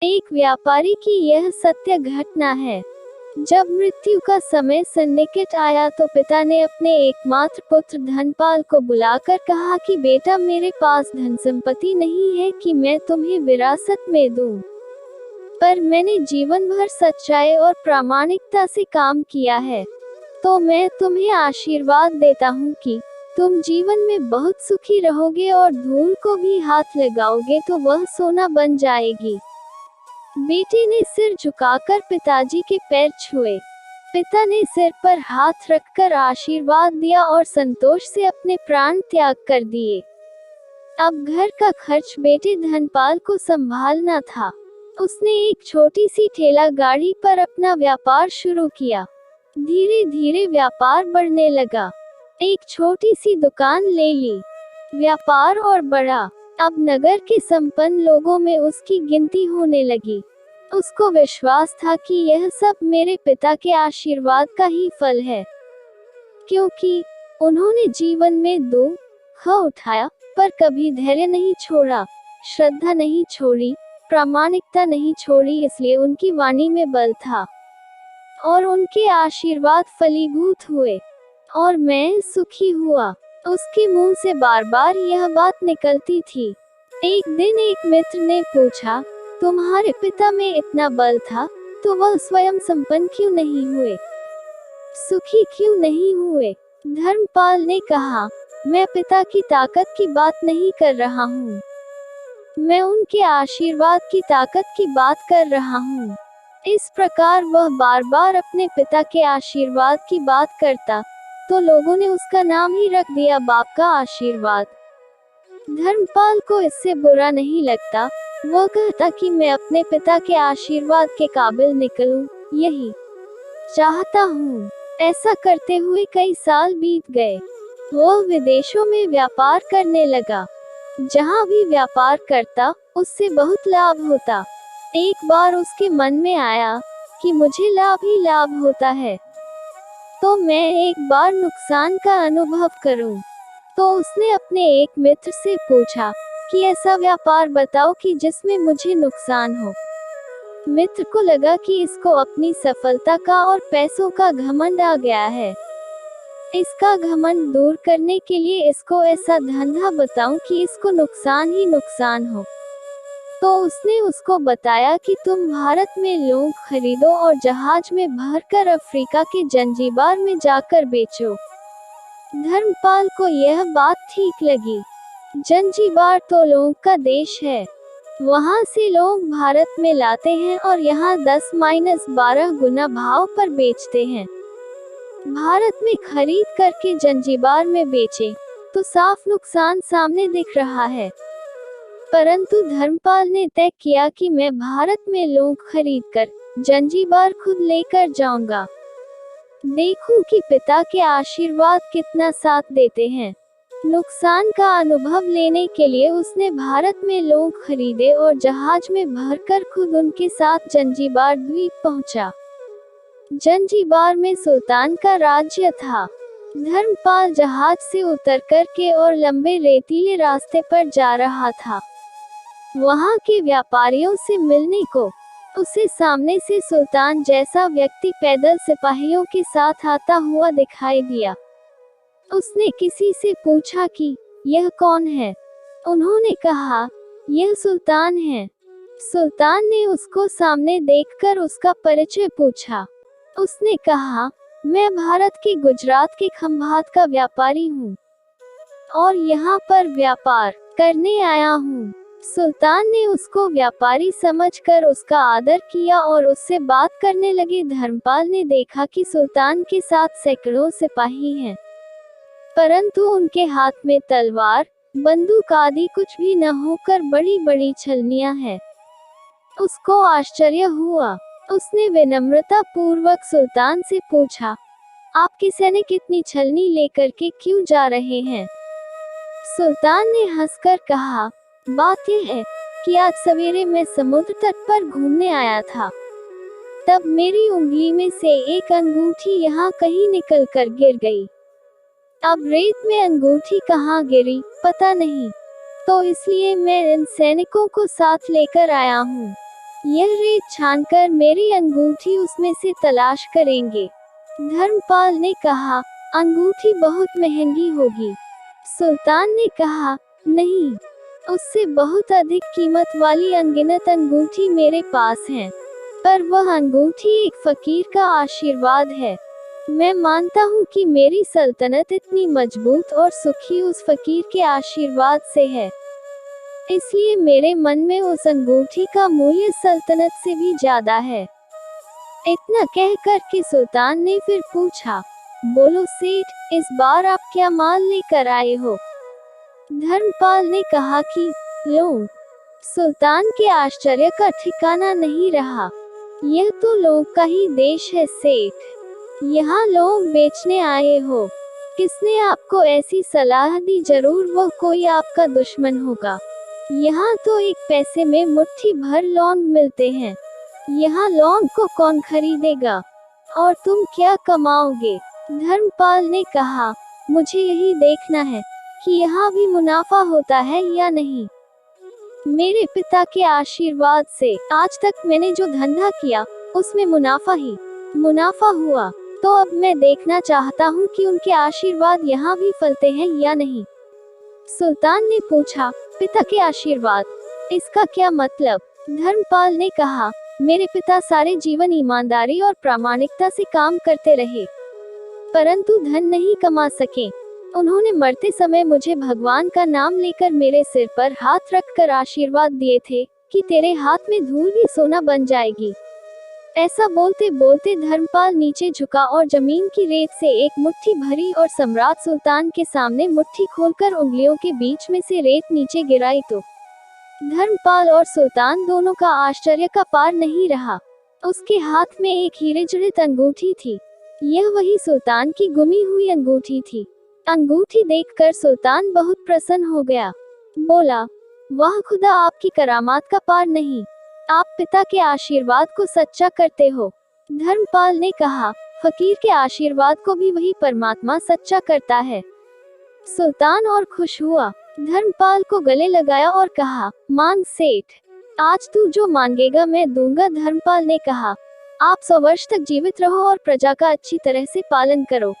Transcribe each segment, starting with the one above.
एक व्यापारी की यह सत्य घटना है। जब मृत्यु का समय सन्निकट आया तो पिता ने अपने एकमात्र पुत्र धनपाल को बुलाकर कहा कि बेटा, मेरे पास धन संपत्ति नहीं है कि मैं तुम्हें विरासत में दूं, पर मैंने जीवन भर सच्चाई और प्रामाणिकता से काम किया है, तो मैं तुम्हें आशीर्वाद देता हूँ कि तुम जीवन में बहुत सुखी रहोगे और धूल को भी हाथ लगाओगे तो वह सोना बन जाएगी। बेटे ने सिर झुकाकर पिताजी के पैर छुए। पिता ने सिर पर हाथ रखकर आशीर्वाद दिया और संतोष से अपने प्राण त्याग कर दिए। अब घर का खर्च बेटे धनपाल को संभालना था। उसने एक छोटी सी ठेला गाड़ी पर अपना व्यापार शुरू किया। धीरे धीरे व्यापार बढ़ने लगा। एक छोटी सी दुकान ले ली। व्यापार और बढ़ा। अब नगर के संपन्न लोगों में उसकी गिनती होने लगी। उसको विश्वास था कि यह सब मेरे पिता के आशीर्वाद का ही फल है, क्योंकि उन्होंने जीवन में दुख उठाया पर कभी धैर्य नहीं छोड़ा, श्रद्धा नहीं छोड़ी, प्रामाणिकता नहीं छोड़ी। इसलिए उनकी वाणी में बल था और उनके आशीर्वाद फलीभूत हुए और मैं सुखी हुआ। उसके मुंह से बार बार यह बात निकलती थी। एक दिन एक मित्र ने पूछा, तुम्हारे पिता में इतना बल था तो वह स्वयं संपन्न क्यों नहीं हुए, सुखी क्यों नहीं हुए? धर्मपाल ने कहा, मैं पिता की ताकत की बात नहीं कर रहा हूँ, मैं उनके आशीर्वाद की ताकत की बात कर रहा हूँ। इस प्रकार वह बार बार अपने पिता के आशीर्वाद की बात करता, तो लोगों ने उसका नाम ही रख दिया बाप का आशीर्वाद। धर्मपाल को इससे बुरा नहीं लगता। वो कहता कि मैं अपने पिता के आशीर्वाद के काबिल निकलूं, यही चाहता हूँ। ऐसा करते हुए कई साल बीत गए। वो विदेशों में व्यापार करने लगा। जहाँ भी व्यापार करता उससे बहुत लाभ होता। एक बार उसके मन में आया कि मुझे लाभ ही लाभ होता है, तो मैं एक बार नुकसान का अनुभव करूं। तो उसने अपने एक मित्र से पूछा कि ऐसा व्यापार बताओ कि जिसमें मुझे नुकसान हो। मित्र को लगा कि इसको अपनी सफलता का और पैसों का घमंड आ गया है। इसका घमंड दूर करने के लिए इसको ऐसा धंधा बताऊं कि इसको नुकसान ही नुकसान हो। तो उसने उसको बताया कि तुम भारत में लौंग खरीदो और जहाज में भरकर अफ्रीका के जंजीबार में जाकर बेचो। धर्मपाल को यह बात ठीक लगी। जंजीबार तो लौंग का देश है। वहाँ से लोग भारत में लाते हैं और यहाँ 10-12 गुना भाव पर बेचते हैं। भारत में खरीद करके जंजीबार में बेचे तो साफ नुकसान सामने दिख रहा है। परंतु धर्मपाल ने तय किया कि मैं भारत में लौंग खरीदकर जंजीबार खुद लेकर जाऊंगा। देखूं कि पिता के आशीर्वाद कितना साथ देते हैं। नुकसान का अनुभव लेने के लिए उसने भारत में लौंग खरीदे और जहाज में भरकर खुद उनके साथ जंजीबार द्वीप पहुंचा। जंजीबार में सुल्तान का राज्य था। धर्मपाल जहाज से उतरकर के और लंबे रेतीले रास्ते पर जा रहा था। वहां के व्यापारियों से मिलने को उसे सामने से सुल्तान जैसा व्यक्ति पैदल सिपाहियों के साथ आता हुआ दिखाई दिया। उसने किसी से पूछा कि यह कौन है? उन्होंने कहा, यह सुल्तान है। सुल्तान ने उसको सामने देखकर उसका परिचय पूछा। उसने कहा, मैं भारत के गुजरात के खंभात का व्यापारी हूँ और यहाँ पर व्यापार करने आया हूँ। सुल्तान ने उसको व्यापारी समझकर उसका आदर किया और उससे बात करने लगे। धर्मपाल ने देखा कि सुल्तान के साथ सैकड़ों सिपाही हैं, परंतु उनके हाथ में तलवार, बंदूक आदि कुछ भी न होकर बड़ी बड़ी छलनियां हैं। उसको आश्चर्य हुआ। उसने विनम्रता पूर्वक सुल्तान से पूछा, आपके सैनिक इतनी छलनी लेकर के क्यों जा रहे हैं? सुल्तान ने हंसकर कहा, बात यह है कि आज सवेरे मैं समुद्र तट पर घूमने आया था, तब मेरी उंगली में से एक अंगूठी यहाँ कहीं निकल कर गिर गई। अब रेत में अंगूठी कहाँ गिरी पता नहीं, तो इसलिए मैं इन सैनिकों को साथ लेकर आया हूँ। यह रेत छानकर मेरी अंगूठी उसमें से तलाश करेंगे। धर्मपाल ने कहा, अंगूठी बहुत महंगी होगी। सुल्तान ने कहा, नहीं, उससे बहुत अधिक कीमत वाली अनगिनत अंगूठी मेरे पास हैं। पर वह अंगूठी एक फकीर का आशीर्वाद है। मैं मानता हूँ कि मेरी सल्तनत इतनी मजबूत और सुखी उस फकीर के आशीर्वाद से है। इसलिए मेरे मन में उस अंगूठी का मूल्य सल्तनत से भी ज्यादा है। इतना कहकर के सुल्तान ने फिर पूछा, बोलो सेठ, इस बार आप क्या माल लेकर आए हो? धर्मपाल ने कहा कि लो। सुल्तान के आश्चर्य का ठिकाना नहीं रहा। यह तो लोग का ही देश है सेठ। यहाँ लोग बेचने आए हो। किसने आपको ऐसी सलाह दी? जरूर वह कोई आपका दुश्मन होगा। यहाँ तो एक पैसे में मुट्ठी भर लौंग मिलते हैं। यहाँ लौंग को कौन खरीदेगा? और तुम क्या कमाओगे? धर्मपाल ने कहा, मुझे यही देखना है कि यहाँ भी मुनाफा होता है या नहीं। मेरे पिता के आशीर्वाद से आज तक मैंने जो धंधा किया उसमें मुनाफा ही मुनाफा हुआ। तो अब मैं देखना चाहता हूँ कि उनके आशीर्वाद यहाँ भी फलते हैं या नहीं। सुल्तान ने पूछा, पिता के आशीर्वाद, इसका क्या मतलब? धर्मपाल ने कहा, मेरे पिता सारे जीवन ईमानदारी और प्रामाणिकता से काम करते रहे, परंतु धन नहीं कमा सके। उन्होंने मरते समय मुझे भगवान का नाम लेकर मेरे सिर पर हाथ रखकर आशीर्वाद दिए थे कि तेरे हाथ में धूल भी सोना बन जाएगी। ऐसा बोलते बोलते धर्मपाल नीचे झुका और जमीन की रेत से एक मुट्ठी भरी और सम्राट सुल्तान के सामने मुट्ठी खोलकर उंगलियों के बीच में से रेत नीचे गिराई तो धर्मपाल और सुल्तान दोनों का आश्चर्य का पार नहीं रहा। उसके हाथ में एक हीरे जड़ित अंगूठी थी। यह वही सुल्तान की गुमी हुई अंगूठी थी। अंगूठी देखकर सुल्तान बहुत प्रसन्न हो गया। बोला, वाह खुदा, आपकी करामात का पार नहीं। आप पिता के आशीर्वाद को सच्चा करते हो। धर्मपाल ने कहा, फकीर के आशीर्वाद को भी वही परमात्मा सच्चा करता है। सुल्तान और खुश हुआ। धर्मपाल को गले लगाया और कहा, मांग सेठ, आज तू जो मांगेगा मैं दूंगा। धर्मपाल ने कहा, आप 100 वर्ष तक जीवित रहो और प्रजा का अच्छी तरह से पालन करो।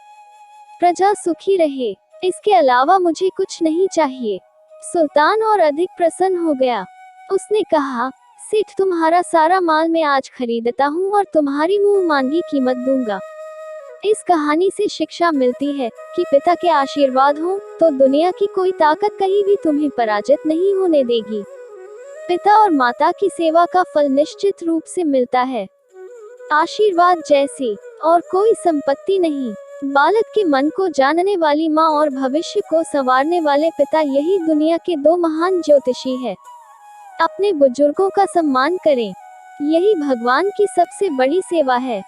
प्रजा सुखी रहे, इसके अलावा मुझे कुछ नहीं चाहिए। सुल्तान और अधिक प्रसन्न हो गया। उसने कहा, सेठ, तुम्हारा सारा माल मैं आज खरीदता हूँ और तुम्हारी मुंह मांगी कीमत दूंगा। इस कहानी से शिक्षा मिलती है कि पिता के आशीर्वाद हो तो दुनिया की कोई ताकत कहीं भी तुम्हें पराजित नहीं होने देगी। पिता और माता की सेवा का फल निश्चित रूप से मिलता है। आशीर्वाद जैसी और कोई संपत्ति नहीं। बालक के मन को जानने वाली माँ और भविष्य को संवारने वाले पिता, यही दुनिया के 2 महान ज्योतिषी है। अपने बुजुर्गों का सम्मान करें, यही भगवान की सबसे बड़ी सेवा है।